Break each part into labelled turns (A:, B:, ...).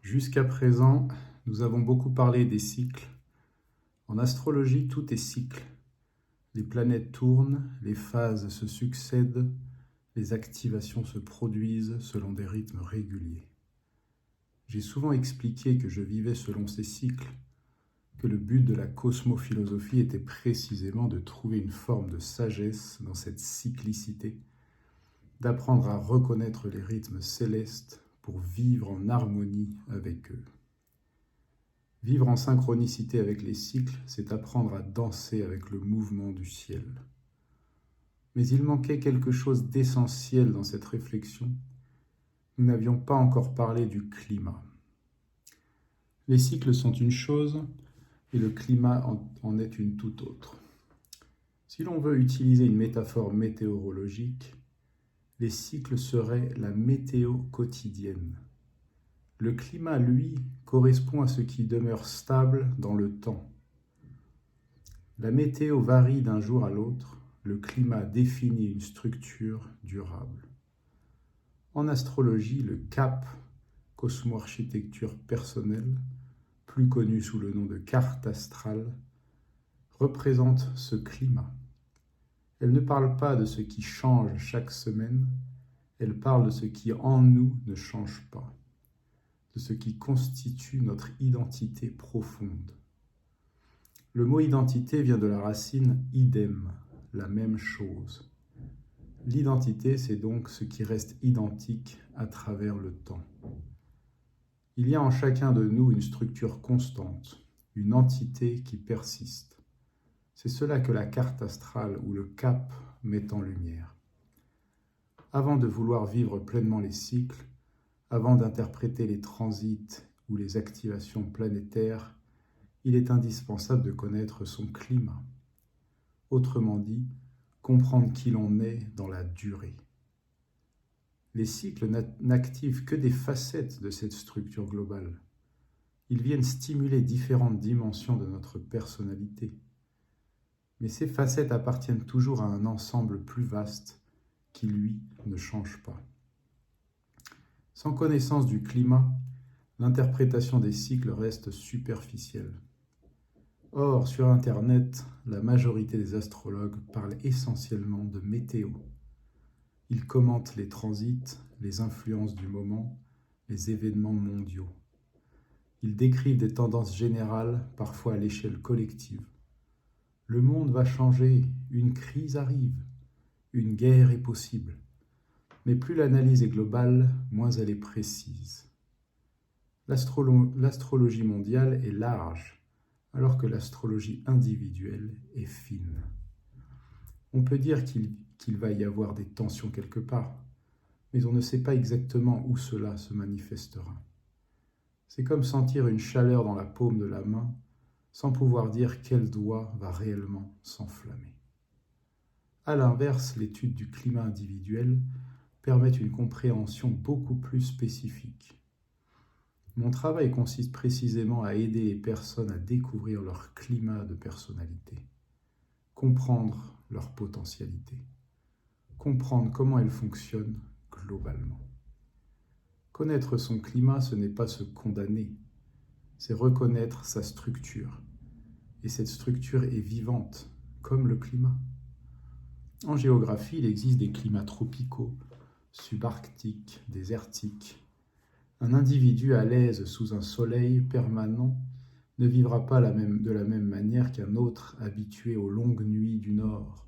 A: Jusqu'à présent, nous avons beaucoup parlé des cycles. En astrologie, tout est cycle. Les planètes tournent, les phases se succèdent, les activations se produisent selon des rythmes réguliers. J'ai souvent expliqué que je vivais selon ces cycles, que le but de la cosmophilosophie était précisément de trouver une forme de sagesse dans cette cyclicité, d'apprendre à reconnaître les rythmes célestes pour vivre en harmonie avec eux. Vivre en synchronicité avec les cycles, c'est apprendre à danser avec le mouvement du ciel. Mais il manquait quelque chose d'essentiel dans cette réflexion. Nous n'avions pas encore parlé du climat. Les cycles sont une chose et le climat en est une toute autre. Si l'on veut utiliser une métaphore météorologique, les cycles seraient la météo quotidienne. Le climat, lui, correspond à ce qui demeure stable dans le temps. La météo varie d'un jour à l'autre, le climat définit une structure durable. En astrologie, le CAP, cosmo-architecture personnelle, plus connu sous le nom de carte astrale, représente ce climat. Elle ne parle pas de ce qui change chaque semaine, elle parle de ce qui en nous ne change pas, de ce qui constitue notre identité profonde. Le mot identité vient de la racine idem, la même chose. L'identité, c'est donc ce qui reste identique à travers le temps. Il y a en chacun de nous une structure constante, une entité qui persiste. C'est cela que la carte astrale ou le cap met en lumière. Avant de vouloir vivre pleinement les cycles, avant d'interpréter les transits ou les activations planétaires, il est indispensable de connaître son climat. Autrement dit, comprendre qui l'on est dans la durée. Les cycles n'activent que des facettes de cette structure globale. Ils viennent stimuler différentes dimensions de notre personnalité. Mais ces facettes appartiennent toujours à un ensemble plus vaste qui, lui, ne change pas. Sans connaissance du climat, l'interprétation des cycles reste superficielle. Or, sur Internet, la majorité des astrologues parlent essentiellement de météo. Ils commentent les transits, les influences du moment, les événements mondiaux. Ils décrivent des tendances générales, parfois à l'échelle collective. Le monde va changer, une crise arrive, une guerre est possible. Mais plus l'analyse est globale, moins elle est précise. L'astrologie mondiale est large, alors que l'astrologie individuelle est fine. On peut dire qu'il va y avoir des tensions quelque part, mais on ne sait pas exactement où cela se manifestera. C'est comme sentir une chaleur dans la paume de la main, sans pouvoir dire quel doigt va réellement s'enflammer. À l'inverse, l'étude du climat individuel permet une compréhension beaucoup plus spécifique. Mon travail consiste précisément à aider les personnes à découvrir leur climat de personnalité, comprendre leur potentialité, comprendre comment elles fonctionnent globalement. Connaître son climat, ce n'est pas se condamner, c'est reconnaître sa structure. Et cette structure est vivante, comme le climat. En géographie, il existe des climats tropicaux, subarctiques, désertiques. Un individu à l'aise sous un soleil permanent ne vivra pas de la même manière qu'un autre habitué aux longues nuits du nord.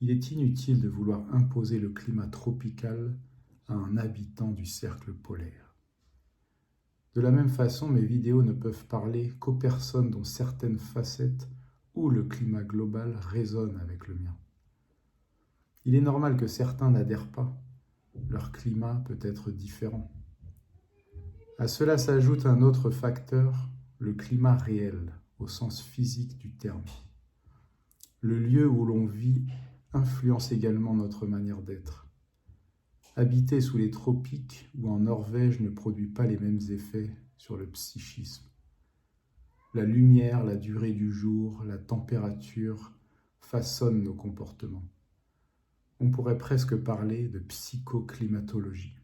A: Il est inutile de vouloir imposer le climat tropical à un habitant du cercle polaire. De la même façon, mes vidéos ne peuvent parler qu'aux personnes dont certaines facettes ou le climat global résonnent avec le mien. Il est normal que certains n'adhèrent pas. Leur climat peut être différent. À cela s'ajoute un autre facteur, le climat réel, au sens physique du terme. Le lieu où l'on vit influence également notre manière d'être. Habiter sous les tropiques ou en Norvège ne produit pas les mêmes effets sur le psychisme. La lumière, la durée du jour, la température façonnent nos comportements. On pourrait presque parler de psychoclimatologie.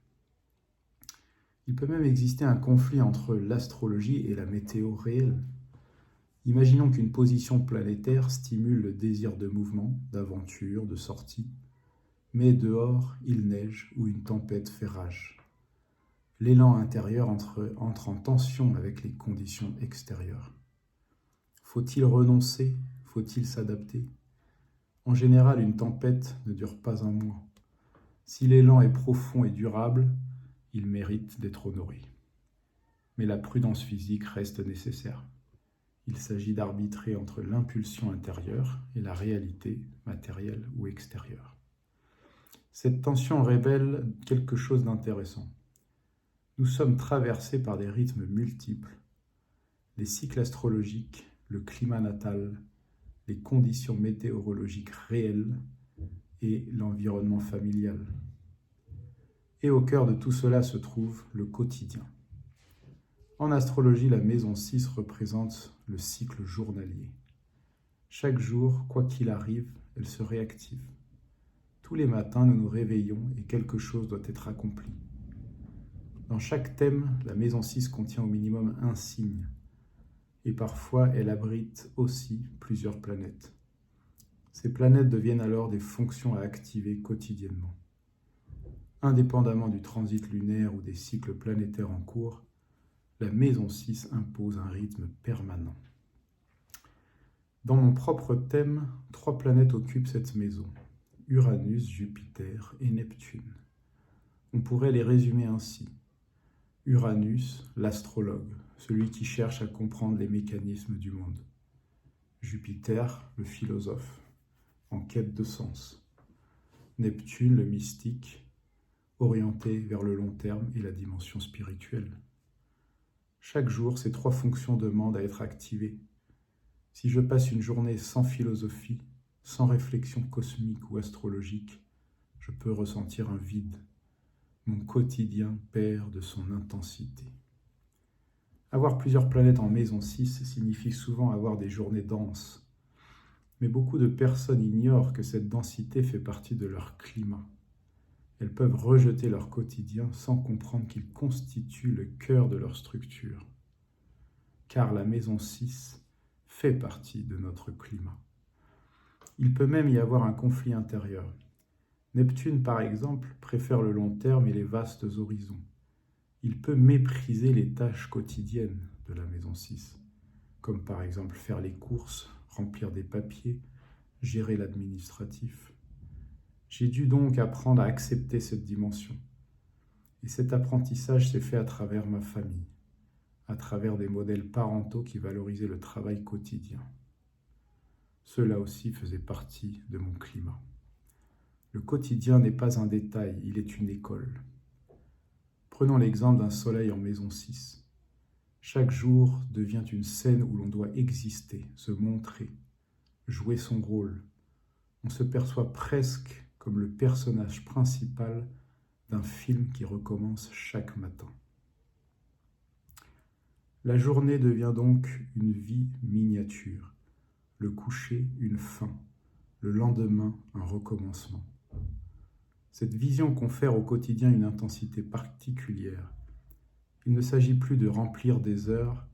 A: Il peut même exister un conflit entre l'astrologie et la météo réelle. Imaginons qu'une position planétaire stimule le désir de mouvement, d'aventure, de sortie, mais dehors, il neige ou une tempête fait rage. L'élan intérieur entre en tension avec les conditions extérieures. Faut-il renoncer? Faut-il s'adapter? En général, une tempête ne dure pas un mois. Si l'élan est profond et durable, il mérite d'être honoré. Mais la prudence physique reste nécessaire. Il s'agit d'arbitrer entre l'impulsion intérieure et la réalité matérielle ou extérieure. Cette tension révèle quelque chose d'intéressant. Nous sommes traversés par des rythmes multiples. Les cycles astrologiques, le climat natal, les conditions météorologiques réelles et l'environnement familial. Et au cœur de tout cela se trouve le quotidien. En astrologie, la maison 6 représente le cycle journalier. Chaque jour, quoi qu'il arrive, elle se réactive. Tous les matins, nous nous réveillons et quelque chose doit être accompli. Dans chaque thème, la maison 6 contient au minimum un signe. Et parfois, elle abrite aussi plusieurs planètes. Ces planètes deviennent alors des fonctions à activer quotidiennement. Indépendamment du transit lunaire ou des cycles planétaires en cours, la maison 6 impose un rythme permanent. Dans mon propre thème, 3 planètes occupent cette maison, Uranus, Jupiter et Neptune. On pourrait les résumer ainsi. Uranus, l'astrologue, celui qui cherche à comprendre les mécanismes du monde. Jupiter, le philosophe, en quête de sens. Neptune, le mystique, orienté vers le long terme et la dimension spirituelle. Chaque jour, ces 3 fonctions demandent à être activées. Si je passe une journée sans philosophie, sans réflexion cosmique ou astrologique, je peux ressentir un vide. Mon quotidien perd de son intensité. Avoir plusieurs planètes en maison 6 signifie souvent avoir des journées denses. Mais beaucoup de personnes ignorent que cette densité fait partie de leur climat. Elles peuvent rejeter leur quotidien sans comprendre qu'il constitue le cœur de leur structure. Car la maison 6 fait partie de notre climat. Il peut même y avoir un conflit intérieur. Neptune, par exemple, préfère le long terme et les vastes horizons. Il peut mépriser les tâches quotidiennes de la maison 6, comme par exemple faire les courses, remplir des papiers, gérer l'administratif. J'ai dû donc apprendre à accepter cette dimension. Et cet apprentissage s'est fait à travers ma famille, à travers des modèles parentaux qui valorisaient le travail quotidien. Cela aussi faisait partie de mon climat. Le quotidien n'est pas un détail, il est une école. Prenons l'exemple d'un soleil en maison 6. Chaque jour devient une scène où l'on doit exister, se montrer, jouer son rôle. On se perçoit presque comme le personnage principal d'un film qui recommence chaque matin. La journée devient donc une vie miniature, le coucher une fin, le lendemain un recommencement. Cette vision confère au quotidien une intensité particulière. Il ne s'agit plus de remplir des heures,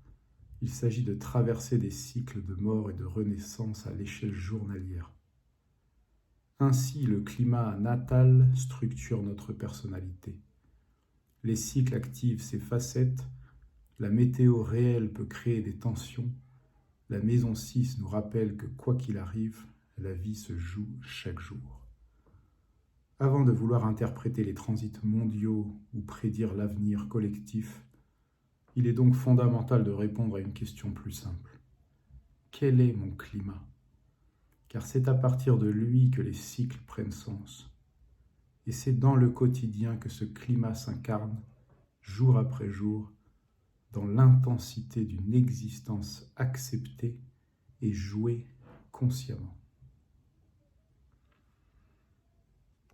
A: il s'agit de traverser des cycles de mort et de renaissance à l'échelle journalière. Ainsi, le climat natal structure notre personnalité. Les cycles activent ces facettes, la météo réelle peut créer des tensions, la maison 6 nous rappelle que quoi qu'il arrive, la vie se joue chaque jour. Avant de vouloir interpréter les transits mondiaux ou prédire l'avenir collectif, il est donc fondamental de répondre à une question plus simple. Quel est mon climat ? Car c'est à partir de lui que les cycles prennent sens. Et c'est dans le quotidien que ce climat s'incarne, jour après jour, dans l'intensité d'une existence acceptée et jouée consciemment.